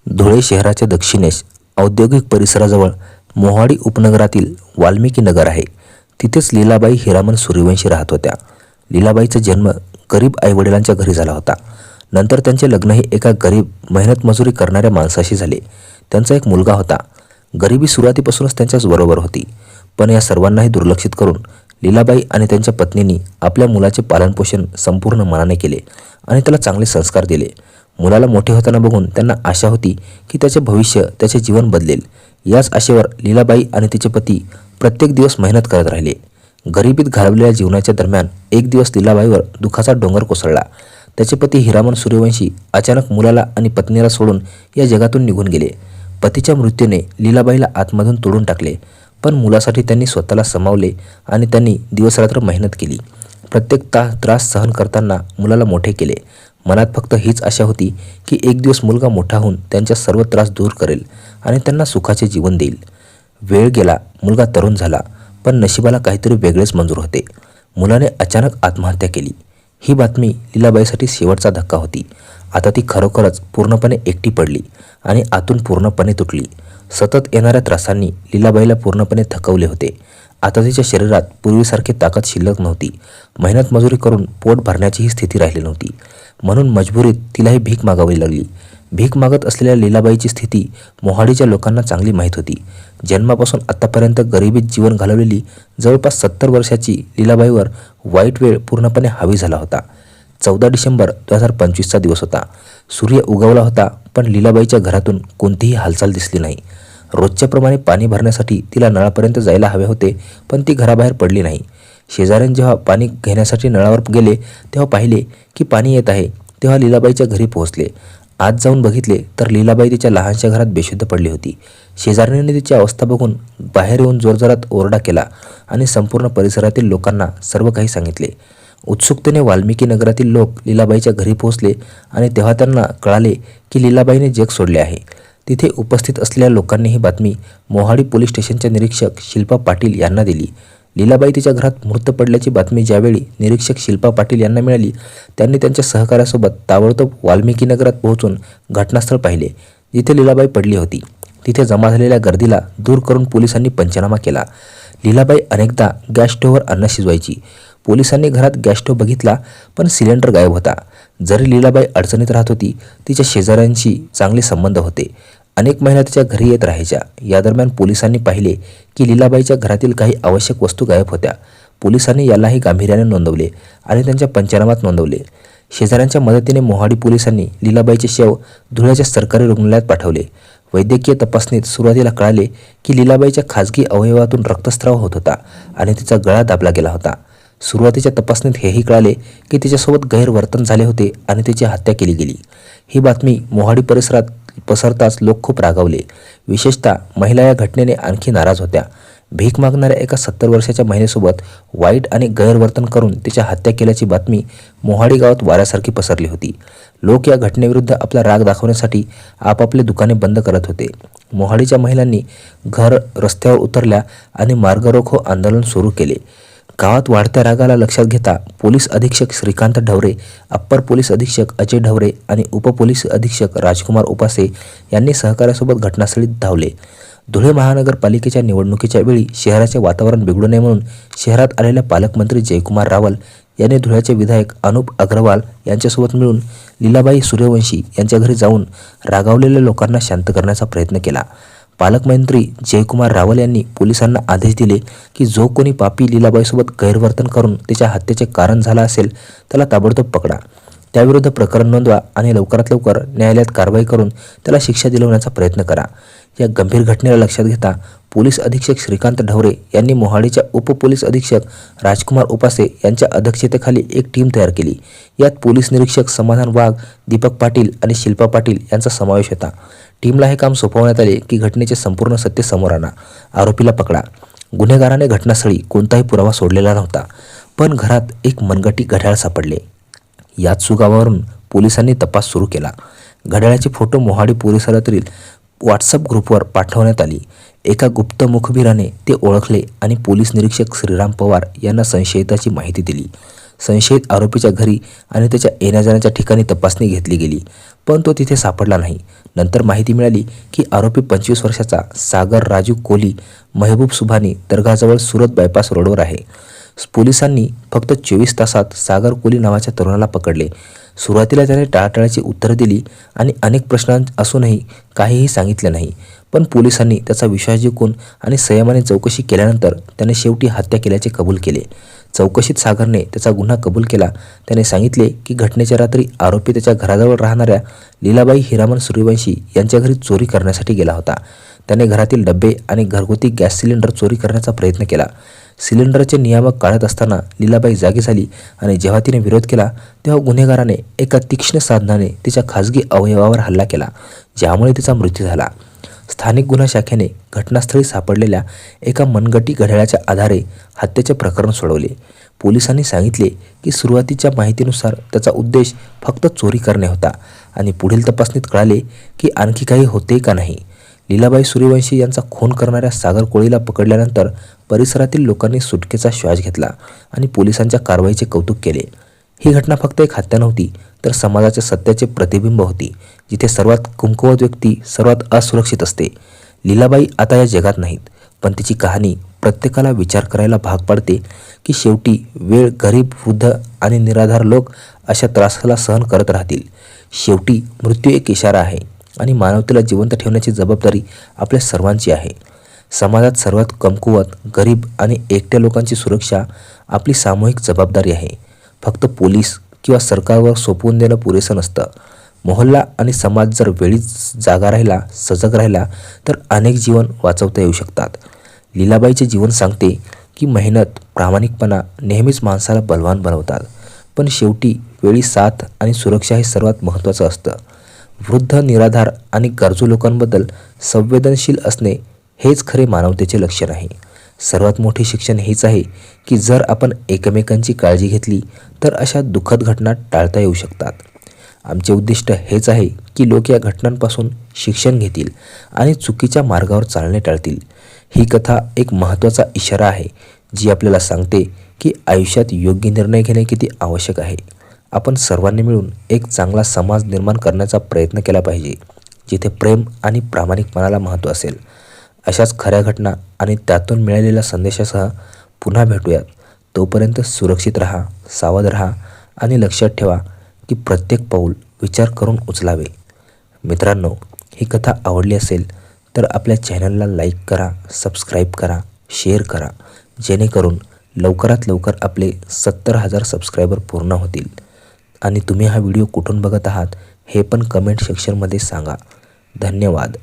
धुळे शहराच्या दक्षिणेस औद्योगिक परिसराजवळ मोहाडी उपनगरातील वाल्मिकी नगर आहे. तिथेच लीलाबाई हिरामन सूर्यवंशी राहत होत्या. लीलाबाईचा जन्म गरीब आईवडिलांच्या घरी झाला होता. नंतर त्यांचे लग्नही एका गरीब मेहनत मजुरी करणाऱ्या माणसाशी झाले. त्यांचा एक मुलगा होता. गरिबी सुरुवातीपासूनच त्यांच्याच बरोबर होती. पण या सर्वांनाही दुर्लक्षित करून लीलाबाई आणि त्यांच्या पत्नींनी आपल्या मुलाचे पालनपोषण संपूर्ण मनाने केले आणि त्याला चांगले संस्कार दिले. मुलाला मोठे होताना बघून त्यांना आशा होती की त्याचे भविष्य, त्याचे जीवन बदलेल. याच आशेवर लीलाबाई आणि तिचे पती प्रत्येक दिवस मेहनत करत राहिले. गरिबीत घालवलेल्या जीवनाच्या दरम्यान एक दिवस लीलाबाईवर दुःखाचा डोंगर कोसळला. त्याचे पती हिरामन सूर्यवंशी अचानक मुलाला आणि पत्नीला सोडून या जगातून निघून गेले. पतीच्या मृत्यूने लीलाबाईला आतमधून तोडून टाकले. पण मुलासाठी त्यांनी स्वतःला सामावले आणि त्यांनी दिवसरात्र मेहनत केली. प्रत्येक त्रास सहन करताना मुलाला मोठे केले. मनात फक्त हीच आशा होती की एक दिवस मुलगा मोठा होऊन त्यांच्या सर्व त्रास दूर करेल आणि त्यांना सुखाचे जीवन देईल. वेळ गेला, मुलगा तरुण झाला, पण नशिबाला काहीतरी वेगळेच मंजूर होते. मुलाने अचानक आत्महत्या केली. ही बातमी लीलाबाईसाठी शेवटचा धक्का होती. आता ती खरोखरच पूर्णपणे एकटी पडली आणि आतून पूर्णपणे तुटली. सतत येणाऱ्या त्रासांनी लीलाबाईला पूर्णपणे थकवले होते. आता तिच्या शरीरात पूर्वीसारखी ताकद शिल्लक नव्हती. मेहनत मजुरी करून पोट भरण्याचीही स्थिती राहिली नव्हती. म्हणून मजबुरीत तिलाही भीक मागावी लागली. भीक मागत असलेल्या लीलाबाईची स्थिती मोहाडीच्या लोकांना चांगली माहीत होती. जन्मापासून आत्तापर्यंत गरिबीत जीवन घालवलेली जवळपास 70 वर्षाची लीलाबाईवर वाईट वेळ पूर्णपणे हावी झाला होता. 14 डिसेंबर 2025चा दिवस होता. सूर्य उगवला होता, पण लीलाबाईच्या घरातून कोणतीही हालचाल दिसली नाही. रोजच्याप्रमाणे पाणी भरण्यासाठी तिला नळापर्यंत जायला हवे होते, पण ती घराबाहेर पडली नाही. शेजाऱ्याने जेव्हा पाणी घेण्यासाठी नळावर गेले तेव्हा पाहिले की पाणी येत आहे. तेव्हा लीलाबाईच्या घरी पोहोचले. आत जाऊन बघितले तर लीलाबाई तिच्या लहानशा घरात बेशुद्ध पडली होती. शेजाऱ्याने तिची अवस्था बघून बाहेर येऊन जोरजोरात ओरडा केला आणि संपूर्ण परिसरातील लोकांना सर्व काही सांगितले. उत्सुकतेने वाल्मिकी नगरातील लोक लीलाबाईच्या घरी पोहोचले आणि तेव्हा त्यांना कळाले की लीलाबाईने जग सोडले आहे. तिथे उपस्थित असलेल्या लोकांनी ही बातमी मोहाडी पोलीस स्टेशनच्या निरीक्षक शिल्पा पाटील यांना दिली. लीलाबाई तिच्या घरात मृत पडल्याची बातमी ज्यावेळी निरीक्षक शिल्पा पाटील यांना मिळाली, त्यांनी त्यांच्या सहकाऱ्यासोबत ताबडतोब वाल्मिकी नगरात पोहोचून घटनास्थळ पाहिले, जिथे लीलाबाई पडली होती. तिथे जमा झालेल्या गर्दीला दूर करून पोलिसांनी पंचनामा केला. लीलाबाई अनेकदा गॅस स्टोव्हवर अन्न शिजवायची. पोलिसांनी घरात गॅस स्टोव्ह बघितला, पण सिलेंडर गायब होता. जरी लीलाबाई अडचणीत राहत होती, तिच्या शेजाऱ्यांशी चांगले संबंध होते. अनेक महिला तिच्या घरी येत राहायच्या. या दरम्यान पोलिसांनी पाहिले की लीलाबाईच्या घरातील काही आवश्यक वस्तू गायब होत्या. पोलिसांनी यालाही गांभीर्याने नोंदवले आणि त्यांच्या पंचनाम्यात नोंदवले. शेजाऱ्यांच्या मदतीने मोहाडी पोलिसांनी लीलाबाईचे शव धुळ्याच्या सरकारी रुग्णालयात पाठवले. वैद्यकीय तपासणीत सुरुवातीला कळाले की लीलाबाईच्या खाजगी अवयवातून रक्तस्राव होत होता आणि तिचा गळा दाबला गेला होता. सुरुवातीच्या तपासणीत हेही कळाले की तिच्यासोबत गैरवर्तन झाले होते आणि तिची हत्या केली गेली. ही बातमी मोहाडी परिसरात पसरताच लोक खूप रागावले. विशेषतः महिला या घटनेने आणखी नाराज होत्या. भीक मागणाऱ्या एका 70 वर्षाच्या महिलेसोबत वाईट आणि गैरवर्तन करून तिच्या हत्या केल्याची बातमी मोहाडी गावात वाऱ्यासारखी पसरली होती. लोक या घटनेविरुद्ध आपला राग दाखवण्यासाठी आपापले दुकाने बंद करत होते. मोहाडीच्या महिलांनी रस्त्यावर उतरल्या आणि मार्ग रोको आंदोलन सुरू केले. गावात वाढत्या रागाला लक्षात घेता पोलीस अधीक्षक श्रीकांत ढवरे, अप्पर पोलीस अधीक्षक अजय ढवरे आणि उपपोलीस अधीक्षक राजकुमार उपासे यांनी सहकार्यासोबत घटनास्थळी धावले. धुळे महानगरपालिकेच्या निवडणुकीच्या वेळी शहराचे वातावरण बिघडू नये म्हणून शहरात आलेल्या पालकमंत्री जयकुमार रावल यांनी धुळ्याचे विधायक अनुप अग्रवाल यांच्यासोबत मिळून लीलाबाई सूर्यवंशी यांच्या घरी जाऊन रागावलेल्या लोकांना शांत करण्याचा प्रयत्न केला. पालकमंत्री जयकुमार रावल यांनी पोलिसांना आदेश दिले की जो कोणी पापी लीलाबाईसोबत गैरवर्तन करून तिच्या हत्येचे कारण झाला असेल त्याला ताबडतोब पकडा, त्याविरुद्ध प्रकरण नोंदवा आणि लवकरात लवकर न्यायालयात कारवाई करून त्याला शिक्षा दिलवण्याचा प्रयत्न करा. या गंभीर घटनेला लक्षात घेता पोलीस अधीक्षक श्रीकांत ढवरे यांनी मोहाडीच्या उपपोलीस अधीक्षक राजकुमार उपासे यांच्या अध्यक्षतेखाली एक टीम तयार केली. यात पोलीस निरीक्षक समाधान वाघ, दीपक पाटील आणि शिल्पा पाटील यांचा समावेश होता. टीमला हे काम सोपवण्यात आले की घटनेचे संपूर्ण सत्य समोर आणा, आरोपीला पकडा. गुन्हेगाराने घटनास्थळी कोणताही पुरावा सोडलेला नव्हता, पण घरात एक मनगटी घड्याळ सापडले. याच सुगावावरून पोलिसांनी तपास सुरू केला. घड्याळाचे फोटो मोहाडी परिसरातील व्हॉट्सअप ग्रुपवर पाठवण्यात आली. एका गुप्त मुखबिराने ते ओळखले आणि पोलीस निरीक्षक श्रीराम पवार यांना संशयिताची माहिती दिली. संशयित आरोपीच्या घरी आणि त्याच्या येण्याजाण्याच्या ठिकाणी तपासणी घेतली गेली, पण तो तिथे सापडला नाही. नंतर माहिती मिळाली की आरोपी 25 वर्षाचा सागर राजू कोली महबूब सुभानी दर्गाजवळ सुरत बायपास रोडवर आहे. पोलिसांनी फक्त 24 तासात सागर कोली नावाच्या तरुणाला पकडले. सुरुवातीला त्याने टाळाटाळीची उत्तरं दिली आणि अनेक प्रश्न असूनही काहीही सांगितले नाही. पण पोलिसांनी त्याचा विश्वास जिंकून आणि संयमाने चौकशी केल्यानंतर त्याने शेवटी हत्या केल्याचे कबूल केले. चौकशीत सागरने त्याचा गुन्हा कबूल केला. त्याने सांगितले की घटनेच्या रात्री आरोपी त्याच्या घराजवळ राहणाऱ्या लीलाबाई हिरामन सूर्यवंशी यांच्या घरी चोरी करण्यासाठी गेला होता. त्याने घरातील डबे आणि घरगुती गॅस सिलेंडर चोरी करण्याचा प्रयत्न केला. सिलेंडरचे नियामक काढत असताना लीलाबाई जागी झाली आणि जेव्हा तिने विरोध केला तेव्हा गुन्हेगाराने एका तीक्ष्ण साधनाने तिच्या खाजगी अवयवावर हल्ला केला, ज्यामुळे तिचा मृत्यू झाला. स्थानिक गुन्हा शाखेने घटनास्थळी सापडलेल्या एका मनगटी घड्याळाच्या आधारे हत्येचे प्रकरण सोडवले. पोलिसांनी सांगितले की सुरुवातीच्या माहितीनुसार त्याचा उद्देश फक्त चोरी करणे होता आणि पुढील तपासणीत कळाले की आणखी काही होते का नाही. लीलाबाई सूर्यवंशी यांचा खून करणाऱ्या सागर कोळीला पकडल्यानंतर परिसरातील लोकांनी सुटकेचा श्वास घेतला आणि पोलिसांच्या कारवाईचे कौतुक केले. ही घटना फक्त एक हत्या नव्हती, तर समाजाच्या सत्याचे प्रतिबिंब होती, जिथे सर्वात कमकुवत व्यक्ती सर्वात असुरक्षित असते. लीलाबाई आता या जगात नाहीत, पण तिची कहाणी प्रत्येकाला विचार करायला भाग पाडते की शेवटी वेळ, गरीब, वृद्ध आणि निराधार लोक अशा त्रासाला सहन करत राहतील. शेवटी मृत्यू एक इशारा आहे आणि मानवतेला जिवंत ठेवण्याची जबाबदारी आपल्या सर्वांची आहे. समाजात सर्वात कमकुवत, गरीब आणि एकट्या लोकांची सुरक्षा आपली सामूहिक जबाबदारी आहे. फक्त पोलीस किंवा सरकारवर सोपवून देणं पुरेसं नसतं. मोहल्ला आणि समाज जर वेळीच जागा राहिला, सजग राहिला, तर अनेक जीवन वाचवता येऊ शकतात. लीलाबाईचे जीवन सांगते की मेहनत, प्रामाणिकपणा नेहमीच माणसाला बलवान बनवतात, पण शेवटी वेळी साथ आणि सुरक्षा हे सर्वात महत्त्वाचं असतं. वृद्ध, निराधार आणि गरजू लोकांबद्दल संवेदनशील असणे हेच खरे मानवतेचे लक्षण आहे. सर्वात मोठे शिक्षण हेच आहे की जर आपण एकमेकांची काळजी घेतली तर अशा दुःखद घटना टाळता येऊ शकतात. आमचे उद्दिष्ट हेच आहे की लोक या घटनांपासून शिक्षण घेतील आणि चुकीच्या मार्गावर चालणे टाळतील. ही कथा एक महत्त्वाचा इशारा आहे, जी आपल्याला सांगते की आयुष्यात योग्य निर्णय घेणे किती आवश्यक आहे. आपण सर्वांनी मिळून एक चांगला समाज निर्माण करण्याचा प्रयत्न केला पाहिजे, जिथे प्रेम आणि प्रामाणिकपणाला महत्त्व असेल. अशाच खऱ्या घटना आणि त्यातून मिळालेल्या संदेशासह पुन्हा भेटूयात. तोपर्यंत सुरक्षित राहा, सावध राहा आणि लक्षात ठेवा की प्रत्येक पाऊल विचार करून उचलावे. मित्रांनो, ही कथा आवडली असेल तर आपल्या चॅनलला लाईक करा, सबस्क्राईब करा, शेअर करा, जेणेकरून लवकरात लवकर आपले 70,000 सबस्क्रायबर पूर्ण होतील. आणि तुम्ही हा व्हिडिओ कुठून बघत आहात हे पण कमेंट सेक्शनमध्ये सांगा. धन्यवाद.